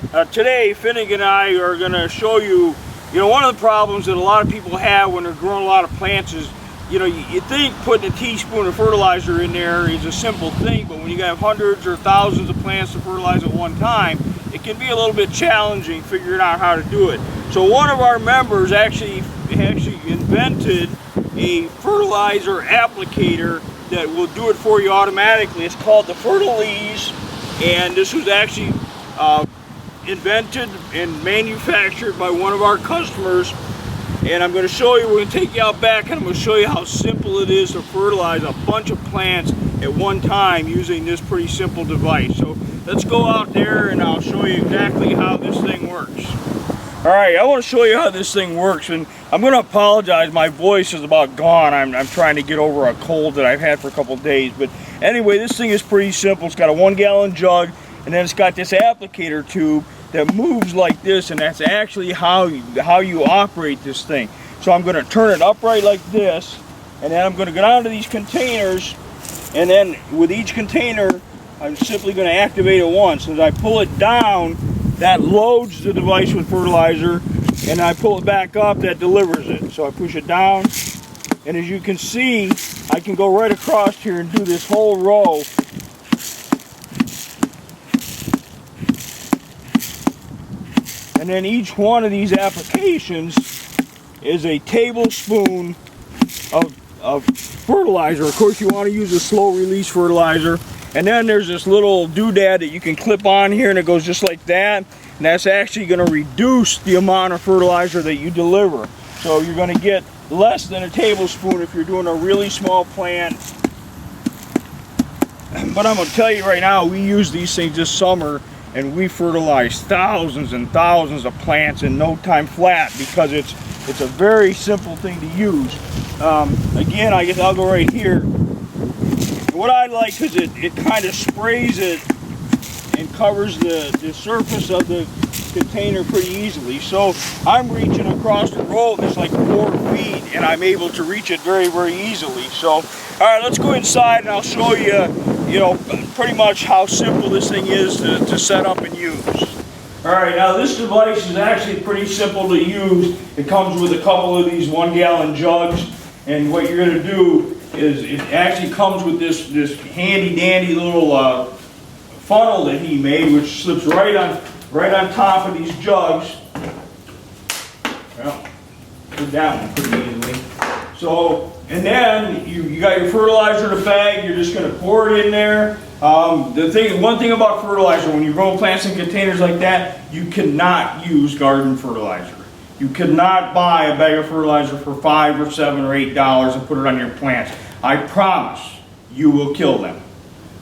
Today, Finnick and I are going to show you, one of the problems that a lot of people have when they're growing a lot of plants is, you think putting a teaspoon of fertilizer in there is a simple thing, but when you have hundreds or thousands of plants to fertilize at one time, it can be a little bit challenging figuring out how to do it. So one of our members actually invented a fertilizer applicator that will do it for you automatically. It's called the Fertilize, and this was actually invented and manufactured by one of our customers. And I'm going to show you, we're going to take you out back and I'm going to show you how simple it is to fertilize a bunch of plants at one time using this pretty simple device. So let's go out there and I'll show you exactly how this thing works. Alright, I want to show you how this thing works, and I'm going to apologize, my voice is about gone. I'm trying to get over a cold that I've had for a couple of days. But anyway, this thing is pretty simple. It's got a 1-gallon jug, and then it's got this applicator tube that moves like this, and that's actually how you operate this thing. So I'm going to turn it upright like this, and then I'm going to go down to these containers, and then with each container I'm simply going to activate it once. As I pull it down, that loads the device with fertilizer, and I pull it back up, that delivers it. So I push it down, and as you can see, I can go right across here and do this whole row. And then each one of these applications is a tablespoon of fertilizer. Of course, you want to use a slow release fertilizer. And then there's this little doodad that you can clip on here, and it goes just like that. And that's actually going to reduce the amount of fertilizer that you deliver. So you're going to get less than a tablespoon if you're doing a really small plant. But I'm going to tell you right now, we use these things this summer, and we fertilize thousands and thousands of plants in no time flat because it's a very simple thing to use. Again, I guess I'll go right here. What I like is it kind of sprays it and covers the surface of the container pretty easily. So I'm reaching across the row that's like 4 feet, and I'm able to reach it very, very easily. So, all right, let's go inside and I'll show you, pretty much how simple this thing is to set up and use. All right, now this device is actually pretty simple to use. It comes with a couple of these 1-gallon jugs, and what you're going to do is it actually comes with this handy dandy little funnel that he made, which slips right on top of these jugs. Well, put that one pretty easily. So, and then you got your fertilizer in a bag. You're just going to pour it in there. One thing about fertilizer, when you're growing plants in containers like that, you cannot use garden fertilizer. You cannot buy a bag of fertilizer for $5 or $7 or $8 and put it on your plants. I promise you will kill them.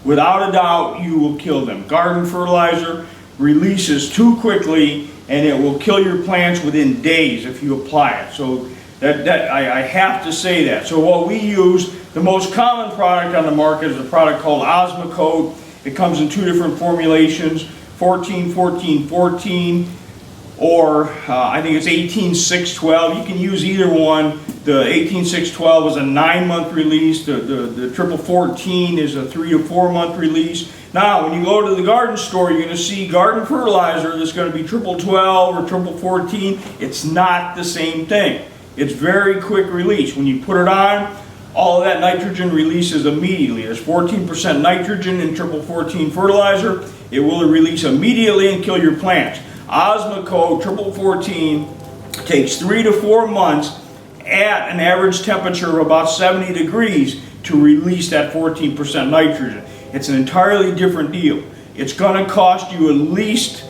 Without a doubt, you will kill them. Garden fertilizer releases too quickly, and it will kill your plants within days if you apply it. So I have to say that. So what we use, the most common product on the market is a product called Osmocote. It comes in 2 different formulations, 14, 14, 14. Or I think it's 18-6-12. You can use either one. The 18-6-12 is a 9-month release. The triple 14 is a 3 to 4 month release. Now, when you go to the garden store, you're going to see garden fertilizer that's going to be triple 12 or triple 14. It's not the same thing. It's very quick release. When you put it on, all of that nitrogen releases immediately. There's 14% nitrogen in triple 14 fertilizer. It will release immediately and kill your plants. Osmocote triple 14 takes 3 to 4 months at an average temperature of about 70 degrees to release that 14% nitrogen. It's an entirely different deal. It's going to cost you at least,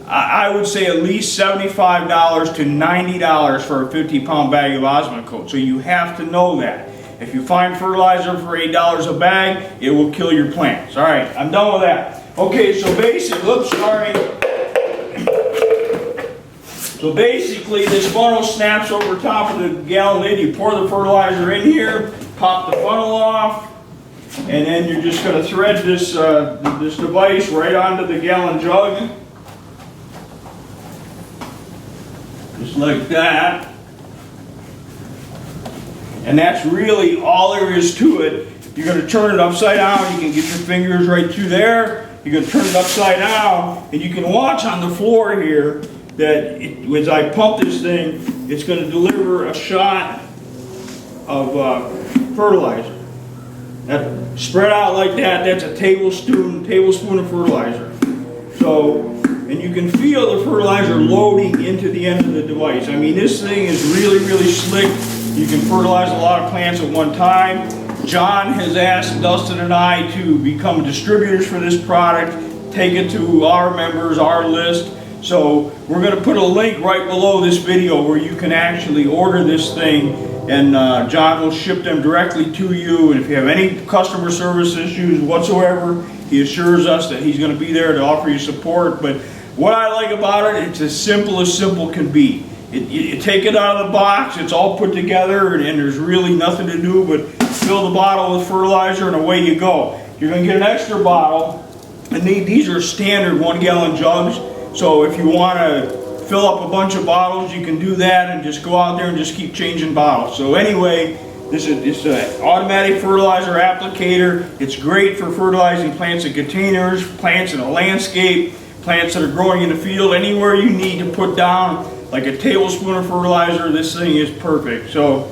I would say at least $75 to $90 for a 50-pound bag of Osmocote. So you have to know that. If you find fertilizer for $8 a bag, it will kill your plants. All right, I'm done with that. Okay, so basically, this funnel snaps over top of the gallon lid. You pour the fertilizer in here, pop the funnel off, and then you're just going to thread this device right onto the gallon jug. Just like that. And that's really all there is to it. You're going to turn it upside down. You can get your fingers right through there. You you're gonna turn it upside down, and you can watch on the floor here that as I pump this thing, it's gonna deliver a shot of fertilizer. That spread out like that, that's a tablespoon of fertilizer. So, and you can feel the fertilizer loading into the end of the device. I mean, this thing is really, really slick. You can fertilize a lot of plants at one time. John has asked Dustin and I to become distributors for this product, take it to our members, our list. So we're going to put a link right below this video where you can actually order this thing, and John will ship them directly to you. And if you have any customer service issues whatsoever, he assures us that he's going to be there to offer you support. But what I like about it, it's as simple can be. You take it out of the box, it's all put together, and there's really nothing to do but fill the bottle with fertilizer and away you go. You're going to get an extra bottle, and these are standard 1 gallon jugs. So if you want to fill up a bunch of bottles, you can do that and just go out there and just keep changing bottles. So anyway, this is an automatic fertilizer applicator. It's great for fertilizing plants in containers, plants in a landscape, plants that are growing in the field, anywhere you need to put down like a tablespoon of fertilizer. This thing is perfect. So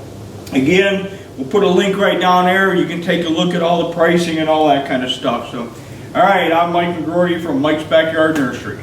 again, we'll put a link right down there. You can take a look at all the pricing and all that kind of stuff. So, all right, I'm Mike McGrory from Mike's Backyard Nursery.